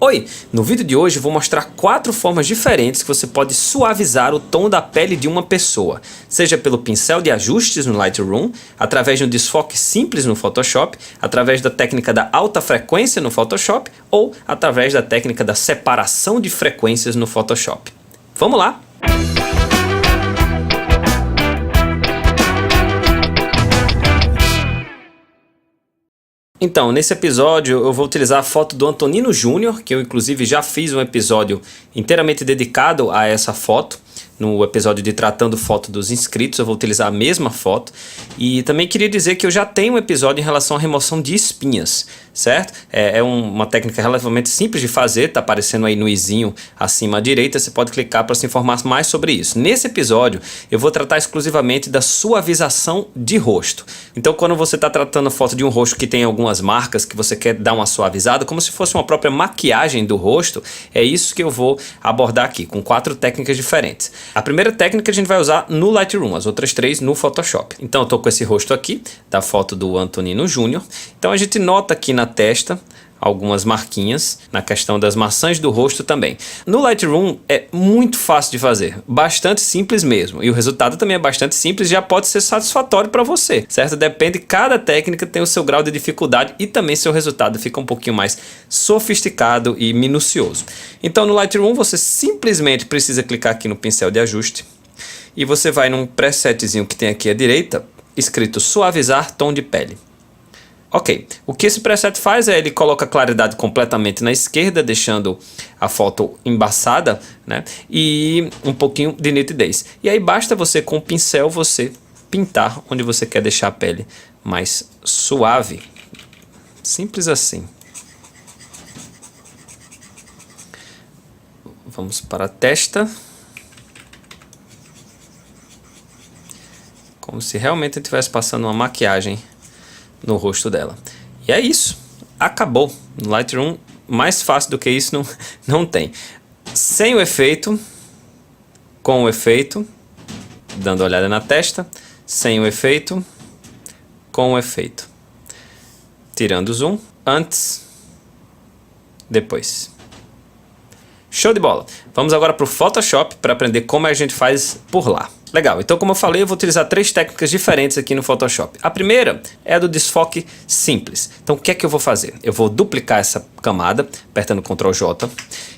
Oi! No vídeo de hoje eu vou mostrar 4 formas diferentes que você pode suavizar o tom da pele de uma pessoa, seja pelo pincel de ajustes no Lightroom, através de um desfoque simples no Photoshop, através da técnica da alta frequência no Photoshop ou através da técnica da separação de frequências no Photoshop. Vamos lá! Então, nesse episódio eu vou utilizar a foto do Antonino Júnior, que eu inclusive já fiz um episódio inteiramente dedicado a essa foto. No episódio de Tratando Foto dos Inscritos, eu vou utilizar a mesma foto. E também queria dizer que eu já tenho um episódio em relação à remoção de espinhas, certo? É uma técnica relativamente simples de fazer, tá aparecendo aí no izinho acima à direita, você pode clicar para se informar mais sobre isso. Nesse episódio, eu vou tratar exclusivamente da suavização de rosto. Então, quando você está tratando a foto de um rosto que tem algumas marcas que você quer dar uma suavizada, como se fosse uma própria maquiagem do rosto, é isso que eu vou abordar aqui, com 4 técnicas diferentes. A primeira técnica a gente vai usar no Lightroom, as outras 3 no Photoshop. Então eu estou com esse rosto aqui, da foto do Antonino Júnior. Então a gente nota aqui na testa algumas marquinhas, na questão das maçãs do rosto também. No Lightroom é muito fácil de fazer, bastante simples mesmo. E o resultado também é bastante simples, já pode ser satisfatório para você, certo? Depende, cada técnica tem o seu grau de dificuldade e também seu resultado fica um pouquinho mais sofisticado e minucioso. Então no Lightroom você simplesmente precisa clicar aqui no pincel de ajuste e você vai num presetzinho que tem aqui à direita, escrito suavizar tom de pele. Ok, o que esse preset faz é ele coloca a claridade completamente na esquerda, deixando a foto embaçada, né? E um pouquinho de nitidez. E aí basta você com o pincel você pintar onde você quer deixar a pele mais suave. Simples assim. Vamos para a testa. Como se realmente eu estivesse passando uma maquiagem no rosto dela. E é isso. Acabou. No Lightroom, mais fácil do que isso não tem. Sem o efeito, com o efeito, dando uma olhada na testa, sem o efeito, com o efeito. Tirando o zoom, antes, depois. Show de bola! Vamos agora para o Photoshop para aprender como a gente faz por lá. Legal, então como eu falei, eu vou utilizar 3 técnicas diferentes aqui no Photoshop. A primeira é a do desfoque simples. Então o que é que eu vou fazer? Eu vou duplicar essa camada, apertando Ctrl J.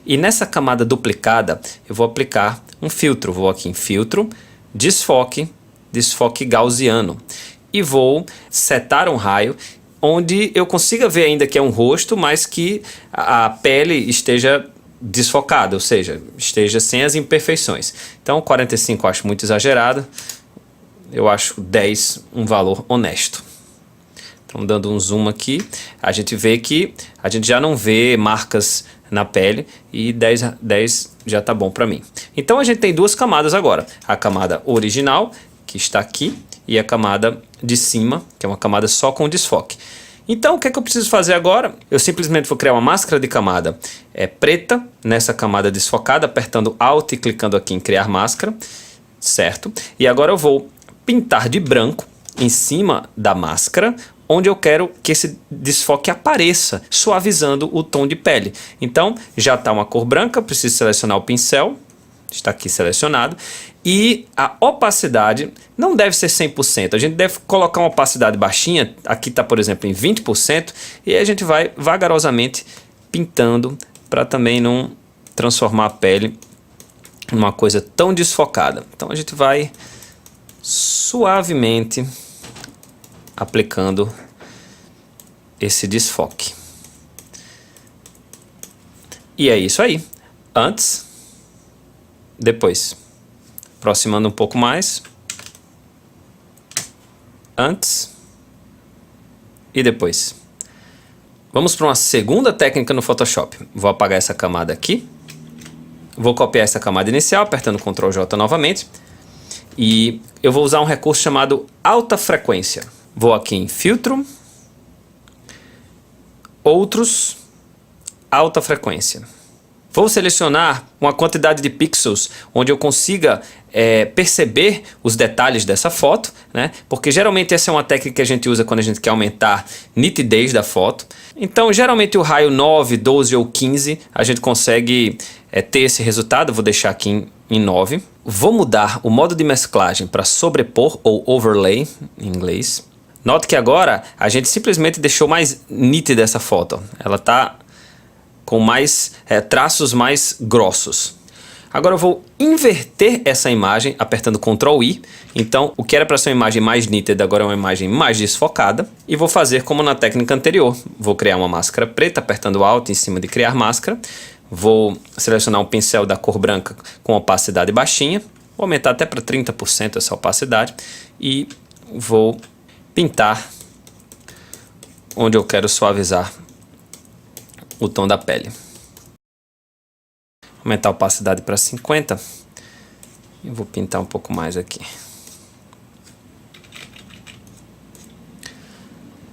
E nessa camada duplicada, eu vou aplicar um filtro. Vou aqui em Filtro, Desfoque, Desfoque Gaussiano. E vou setar um raio onde eu consiga ver ainda que é um rosto, mas que a pele esteja desfocado, ou seja, esteja sem as imperfeições. Então 45 eu acho muito exagerado, eu acho 10 um valor honesto. Então dando um zoom aqui, a gente vê que a gente já não vê marcas na pele e 10 já tá bom para mim. Então a gente tem 2 camadas agora, a camada original, que está aqui, e a camada de cima, que é uma camada só com desfoque. Então o que é que eu preciso fazer agora? Eu simplesmente vou criar uma máscara de camada preta nessa camada desfocada, apertando Alt e clicando aqui em criar máscara, certo? E agora eu vou pintar de branco em cima da máscara, onde eu quero que esse desfoque apareça, suavizando o tom de pele. Então já está uma cor branca, preciso selecionar o pincel, está aqui selecionado. E a opacidade não deve ser 100%, a gente deve colocar uma opacidade baixinha, aqui está por exemplo em 20%, e aí a gente vai vagarosamente pintando para também não transformar a pele numa coisa tão desfocada. Então a gente vai suavemente aplicando esse desfoque. E é isso aí, antes, depois. Aproximando um pouco mais, antes e depois. Vamos para uma segunda técnica no Photoshop. Vou apagar essa camada aqui, vou copiar essa camada inicial, apertando Ctrl J novamente, e eu vou usar um recurso chamado alta frequência. Vou aqui em Filtro, Outros, Alta Frequência. Vou selecionar uma quantidade de pixels onde eu consiga perceber os detalhes dessa foto, né? Porque geralmente essa é uma técnica que a gente usa quando a gente quer aumentar nitidez da foto. Então geralmente o raio 9, 12 ou 15 a gente consegue ter esse resultado. Vou deixar aqui em 9. Vou mudar o modo de mesclagem para sobrepor ou overlay em inglês. Note que agora a gente simplesmente deixou mais nítida essa foto. Ela está com mais traços mais grossos. Agora eu vou inverter essa imagem apertando Ctrl I. Então o que era para ser uma imagem mais nítida agora é uma imagem mais desfocada. E vou fazer como na técnica anterior. Vou criar uma máscara preta apertando Alt em cima de criar máscara. Vou selecionar um pincel da cor branca com opacidade baixinha. Vou aumentar até para 30% essa opacidade. E vou pintar onde eu quero suavizar o tom da pele. Aumentar a opacidade para 50. E vou pintar um pouco mais aqui.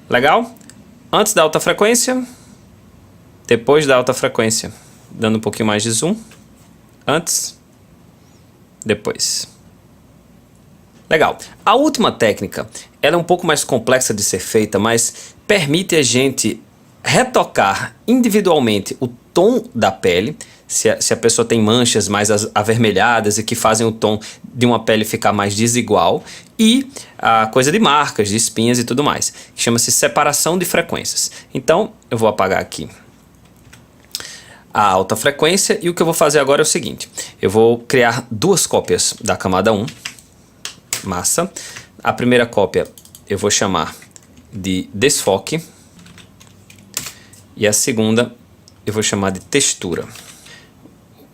Legal? Antes da alta frequência. Depois da alta frequência. Dando um pouquinho mais de zoom. Antes. Depois. Legal. A última técnica, ela é um pouco mais complexa de ser feita, mas permite a gente retocar individualmente o tom da pele. Se a pessoa tem manchas mais avermelhadas e que fazem o tom de uma pele ficar mais desigual. E a coisa de marcas, de espinhas e tudo mais. Chama-se separação de frequências. Então, eu vou apagar aqui a alta frequência. E o que eu vou fazer agora é o seguinte. Eu vou criar duas cópias da camada 1. Massa. A primeira cópia eu vou chamar de desfoque. E a segunda eu vou chamar de textura.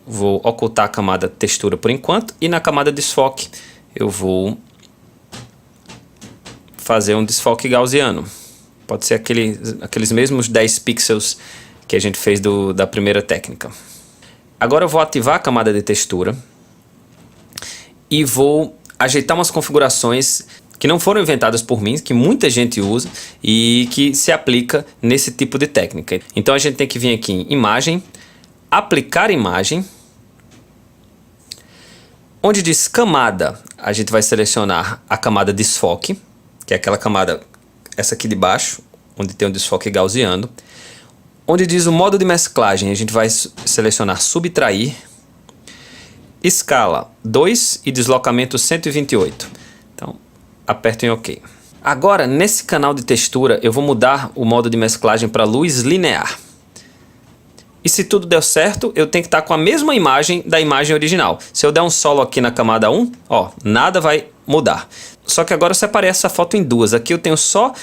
Vou ocultar a camada textura por enquanto. E na camada desfoque eu vou fazer um desfoque gaussiano. Pode ser aqueles mesmos 10 pixels que a gente fez da primeira técnica. Agora eu vou ativar a camada de textura. E vou ajeitar umas configurações que não foram inventadas por mim, que muita gente usa e que se aplica nesse tipo de técnica. Então a gente tem que vir aqui em imagem, aplicar imagem. Onde diz camada, a gente vai selecionar a camada desfoque, que é aquela camada, essa aqui de baixo, onde tem o desfoque gaussiano. Onde diz o modo de mesclagem, a gente vai selecionar subtrair, escala 2 e deslocamento 128. Então, aperto em OK. Agora, nesse canal de textura, eu vou mudar o modo de mesclagem para luz linear. E se tudo der certo, eu tenho que estar com a mesma imagem da imagem original. Se eu der um solo aqui na camada 1, ó, nada vai mudar. Só que agora eu separei essa foto em duas. Aqui eu tenho só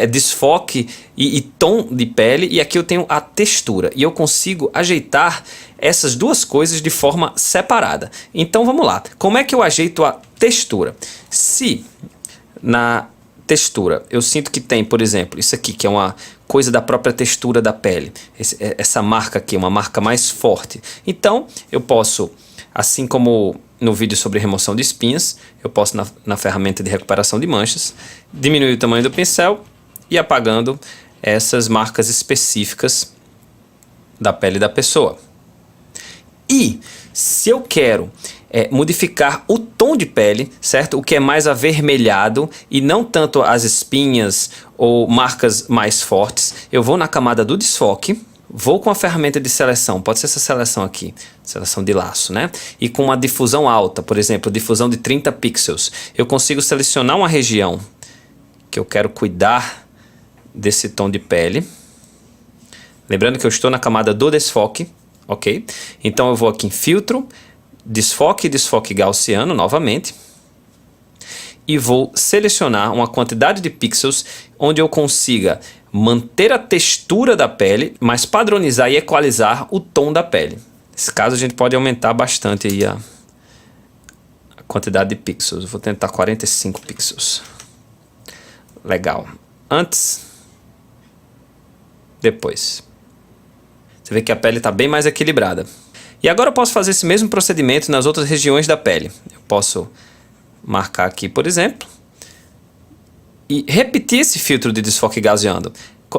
desfoque e tom de pele, e aqui eu tenho a textura. E eu consigo ajeitar essas duas coisas de forma separada. Então vamos lá. Como é que eu ajeito a textura? Se na textura eu sinto que tem, por exemplo, isso aqui que é uma coisa da própria textura da pele. Essa marca aqui é uma marca mais forte. Então eu posso, assim como no vídeo sobre remoção de espinhas, eu posso na ferramenta de recuperação de manchas, diminuir o tamanho do pincel e apagando essas marcas específicas da pele da pessoa. E se eu quero modificar o tom de pele, certo? O que é mais avermelhado e não tanto as espinhas ou marcas mais fortes, eu vou na camada do desfoque, vou com a ferramenta de seleção, pode ser essa seleção aqui, seleção de laço, né? E com uma difusão alta, por exemplo, difusão de 30 pixels, eu consigo selecionar uma região que eu quero cuidar desse tom de pele. Lembrando que eu estou na camada do desfoque, ok? Então eu vou aqui em filtro, desfoque e desfoque gaussiano novamente. E vou selecionar uma quantidade de pixels onde eu consiga manter a textura da pele, mas padronizar e equalizar o tom da pele. Nesse caso a gente pode aumentar bastante aí a quantidade de pixels. Eu vou tentar 45 pixels. Legal. Antes, depois. Você vê que a pele está bem mais equilibrada. E agora eu posso fazer esse mesmo procedimento nas outras regiões da pele. Eu posso marcar aqui, por exemplo, e repetir esse filtro de desfoque gaussiano.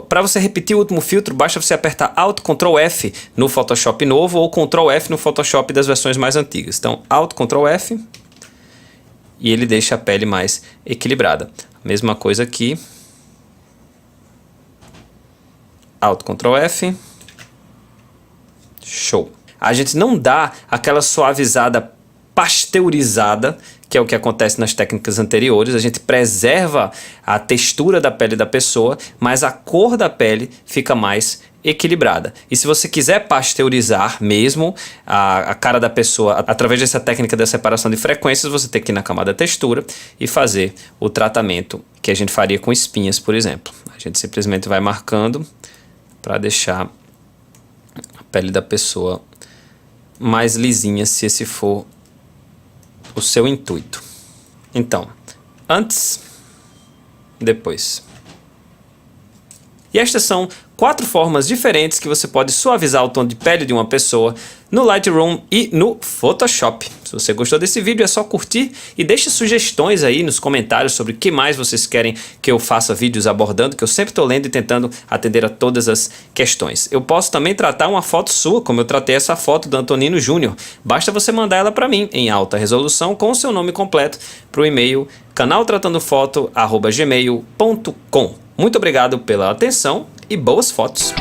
Para você repetir o último filtro, basta você apertar Alt Ctrl F no Photoshop novo ou Ctrl F no Photoshop das versões mais antigas. Então, Alt Ctrl F e ele deixa a pele mais equilibrada. Mesma coisa aqui. Alt Ctrl F. Show. A gente não dá aquela suavizada pasteurizada, que é o que acontece nas técnicas anteriores. A gente preserva a textura da pele da pessoa, mas a cor da pele fica mais equilibrada. E se você quiser pasteurizar mesmo a cara da pessoa através dessa técnica da separação de frequências, você tem que ir na camada textura e fazer o tratamento que a gente faria com espinhas, por exemplo. A gente simplesmente vai marcando para deixar a pele da pessoa mais lisinha, se esse for o seu intuito. Então, antes, depois. E estas são 4 formas diferentes que você pode suavizar o tom de pele de uma pessoa no Lightroom e no Photoshop. Se você gostou desse vídeo, é só curtir e deixe sugestões aí nos comentários sobre o que mais vocês querem que eu faça vídeos abordando, que eu sempre estou lendo e tentando atender a todas as questões. Eu posso também tratar uma foto sua, como eu tratei essa foto do Antonino Júnior. Basta você mandar ela para mim em alta resolução com o seu nome completo para o e-mail canaltratandofoto@gmail.com. Muito obrigado pela atenção e boas fotos!